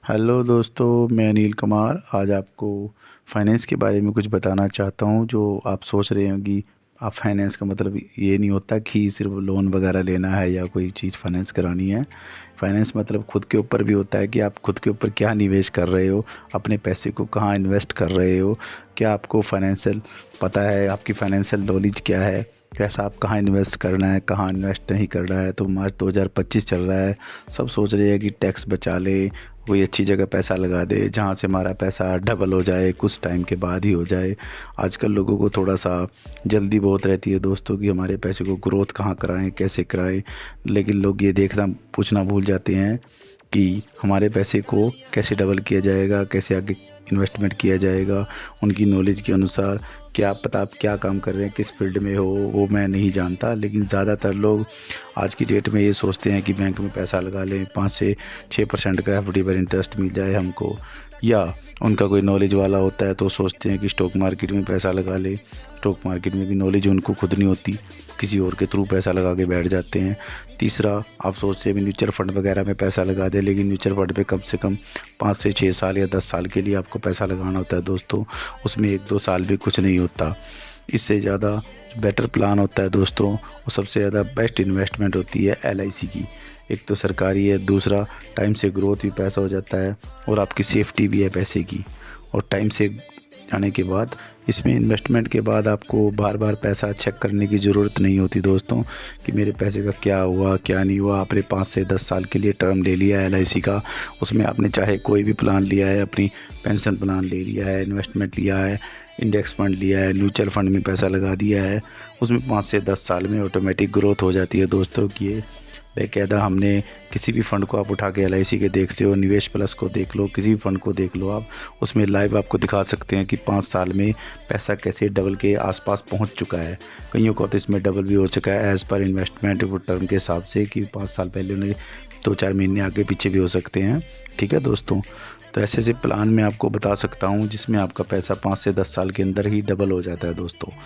Hello दोस्तों, मैं अनिल कुमार आज आपको फाइनेंस के बारे में कुछ बताना चाहता हूँ। जो आप सोच रहे हो कि आप फाइनेंस का मतलब ये नहीं होता कि सिर्फ लोन वगैरह लेना है या कोई चीज़ फाइनेंस करानी है। फाइनेंस मतलब खुद के ऊपर भी होता है कि आप खुद के ऊपर क्या निवेश कर रहे हो, अपने पैसे को कहाँ इन्वेस्ट कर रहे हो, क्या आपको फाइनेंशियल पता है, आपकी फाइनेंशियल नॉलेज क्या है, कैसा आप कहाँ इन्वेस्ट करना है, कहाँ इन्वेस्ट नहीं करना है। तो मार्च 2025 चल रहा है, सब सोच रहे हैं कि टैक्स बचा ले, कोई अच्छी जगह पैसा लगा दे जहाँ से हमारा पैसा डबल हो जाए, कुछ टाइम के बाद ही हो जाए। आजकल लोगों को थोड़ा सा जल्दी बहुत रहती है दोस्तों कि हमारे पैसे को ग्रोथ कहाँ कराएं, कैसे कराएं। लेकिन लोग ये देखना पूछना भूल जाते हैं कि हमारे पैसे को कैसे डबल किया जाएगा, कैसे आगे इन्वेस्टमेंट किया जाएगा। उनकी नॉलेज के अनुसार क्या पता आप क्या काम कर रहे हैं, किस फील्ड में हो, वो मैं नहीं जानता। लेकिन ज़्यादातर लोग आज की डेट में ये सोचते हैं कि बैंक में पैसा लगा लें, 5 से 6% का एफडी पर इंटरेस्ट मिल जाए हमको। या उनका कोई नॉलेज वाला होता है तो सोचते हैं कि स्टॉक मार्केट में पैसा लगा ले। स्टॉक मार्केट में भी नॉलेज उनको खुद नहीं होती, किसी और के थ्रू पैसा लगा के बैठ जाते हैं। तीसरा, आप सोचते हैं म्यूचुअल फंड वगैरह में पैसा लगा दे, लेकिन म्यूचुअल फंड पे कम से कम 5 से 6 साल या 10 साल के लिए आपको पैसा लगाना होता है दोस्तों। उसमें 1-2 साल भी कुछ नहीं होता। इससे ज़्यादा बेटर प्लान होता है दोस्तों, वो सबसे ज़्यादा बेस्ट इन्वेस्टमेंट होती है LIC की। एक तो सरकारी है, दूसरा टाइम से ग्रोथ भी पैसा हो जाता है और आपकी सेफ्टी भी है पैसे की। और टाइम से जाने के बाद इसमें इन्वेस्टमेंट के बाद आपको बार बार पैसा चेक करने की ज़रूरत नहीं होती दोस्तों कि मेरे पैसे का क्या हुआ क्या नहीं हुआ। आपने 5 से 10 साल के लिए टर्म ले लिया है LIC का, उसमें आपने चाहे कोई भी प्लान लिया है, अपनी पेंशन प्लान ले लिया है, इन्वेस्टमेंट लिया है, इंडेक्स फंड लिया है, म्यूचुअल फंड में पैसा लगा दिया है, उसमें 5 से 10 साल में ऑटोमेटिक ग्रोथ हो जाती है दोस्तों की। ये बेकायदा हमने किसी भी फ़ंड को आप उठा के LIC के देखते हो, निवेश प्लस को देख लो, किसी भी फ़ंड को देख लो आप, उसमें लाइव आपको दिखा सकते हैं कि 5 साल में पैसा कैसे डबल के आसपास पहुंच चुका है। कईयों को तो इसमें डबल भी हो चुका है एज़ पर इन्वेस्टमेंट रिटर्न के हिसाब से कि 5 साल पहले उन्हें 2-4 महीने आगे पीछे भी हो सकते हैं। ठीक है दोस्तों, तो ऐसे ऐसे प्लान मैं आपको बता सकता हूँ जिसमें आपका पैसा 5 से 10 साल के अंदर ही डबल हो जाता है दोस्तों।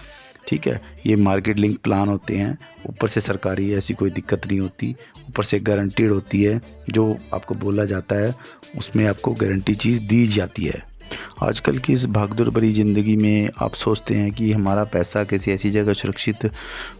ठीक है, ये मार्केट लिंक प्लान होते हैं, ऊपर से सरकारी है, ऐसी कोई दिक्कत नहीं होती। ऊपर से गारंटीड होती है, जो आपको बोला जाता है उसमें आपको गारंटी चीज़ दी जाती है। आजकल की इस भागदौड़ भरी ज़िंदगी में आप सोचते हैं कि हमारा पैसा किसी ऐसी जगह सुरक्षित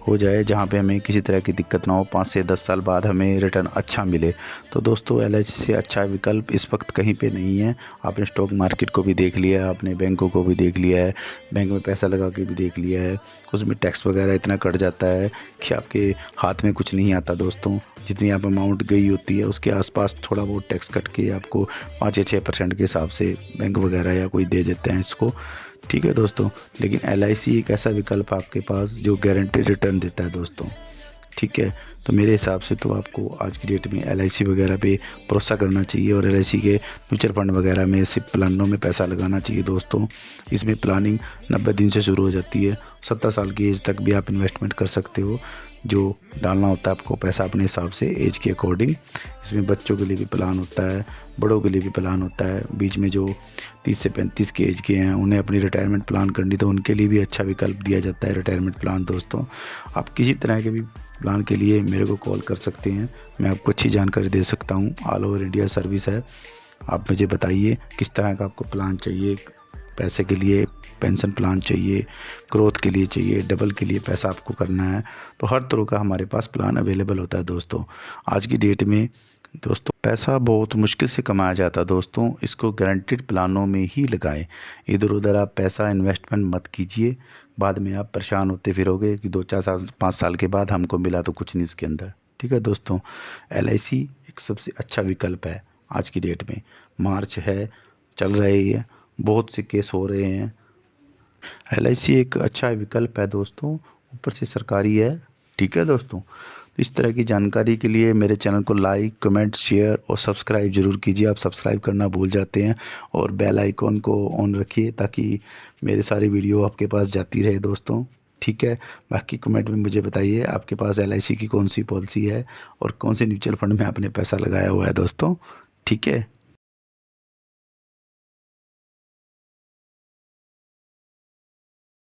हो जाए जहाँ पे हमें किसी तरह की दिक्कत ना हो, 5 से 10 साल बाद हमें रिटर्न अच्छा मिले। तो दोस्तों LIC से अच्छा विकल्प इस वक्त कहीं पे नहीं है। आपने स्टॉक मार्केट को भी देख लिया है, आपने बैंकों को भी देख लिया है, बैंक में पैसा लगा के भी देख लिया है, उसमें टैक्स वगैरह इतना कट जाता है कि आपके हाथ में कुछ नहीं आता दोस्तों। जितनी आप अमाउंट गई होती है उसके आसपास थोड़ा बहुत टैक्स कट के आपको 5 या 6% के हिसाब से बैंक वगैरह या कोई दे देते हैं इसको। ठीक है दोस्तों, लेकिन LIC एक ऐसा विकल्प आपके पास जो गारंटी रिटर्न देता है दोस्तों। ठीक है, तो मेरे हिसाब से तो आपको आज की डेट में LIC वगैरह पे भरोसा करना चाहिए और LIC के म्यूचुअल फंड वगैरह में सिर्फ प्लानों में पैसा लगाना चाहिए दोस्तों। इसमें प्लानिंग 90 दिन से शुरू हो जाती है, 70 साल की एज तक भी आप इन्वेस्टमेंट कर सकते हो। जो डालना होता है आपको पैसा अपने हिसाब से एज के अकॉर्डिंग। इसमें बच्चों के लिए भी प्लान होता है, बड़ों के लिए भी प्लान होता है। बीच में जो 30 से 35 के एज के हैं उन्हें अपनी रिटायरमेंट प्लान करनी, तो उनके लिए भी अच्छा विकल्प दिया जाता है रिटायरमेंट प्लान दोस्तों। आप किसी तरह के भी प्लान के लिए मेरे को कॉल कर सकते हैं, मैं आपको अच्छी जानकारी दे सकता हूँ। ऑल ओवर इंडिया सर्विस है। आप मुझे बताइए किस तरह का आपको प्लान चाहिए, पैसे के लिए पेंशन प्लान चाहिए, ग्रोथ के लिए चाहिए, डबल के लिए पैसा आपको करना है, तो हर तरह का हमारे पास प्लान अवेलेबल होता है दोस्तों। आज की डेट में दोस्तों पैसा बहुत मुश्किल से कमाया जाता है दोस्तों, इसको गारंटीड प्लानों में ही लगाएं। इधर उधर आप पैसा इन्वेस्टमेंट मत कीजिए, बाद में आप परेशान होते फिरोगे कि 2-4 साल 5 साल के बाद हमको मिला तो कुछ नहीं इसके अंदर। ठीक है दोस्तों, LIC एक सबसे अच्छा विकल्प है आज की डेट में। मार्च है, चल रही है, बहुत से केस हो रहे हैं। LIC एक अच्छा विकल्प है दोस्तों, ऊपर से सरकारी है। ठीक है दोस्तों, तो इस तरह की जानकारी के लिए मेरे चैनल को लाइक कमेंट शेयर और सब्सक्राइब ज़रूर कीजिए। आप सब्सक्राइब करना भूल जाते हैं, और बेल आइकॉन को ऑन रखिए ताकि मेरे सारी वीडियो आपके पास जाती रहे दोस्तों। ठीक है, बाकी कमेंट में मुझे बताइए आपके पास LIC की कौन सी पॉलिसी है और कौन से म्यूचुअल फंड में आपने पैसा लगाया हुआ है दोस्तों। ठीक है।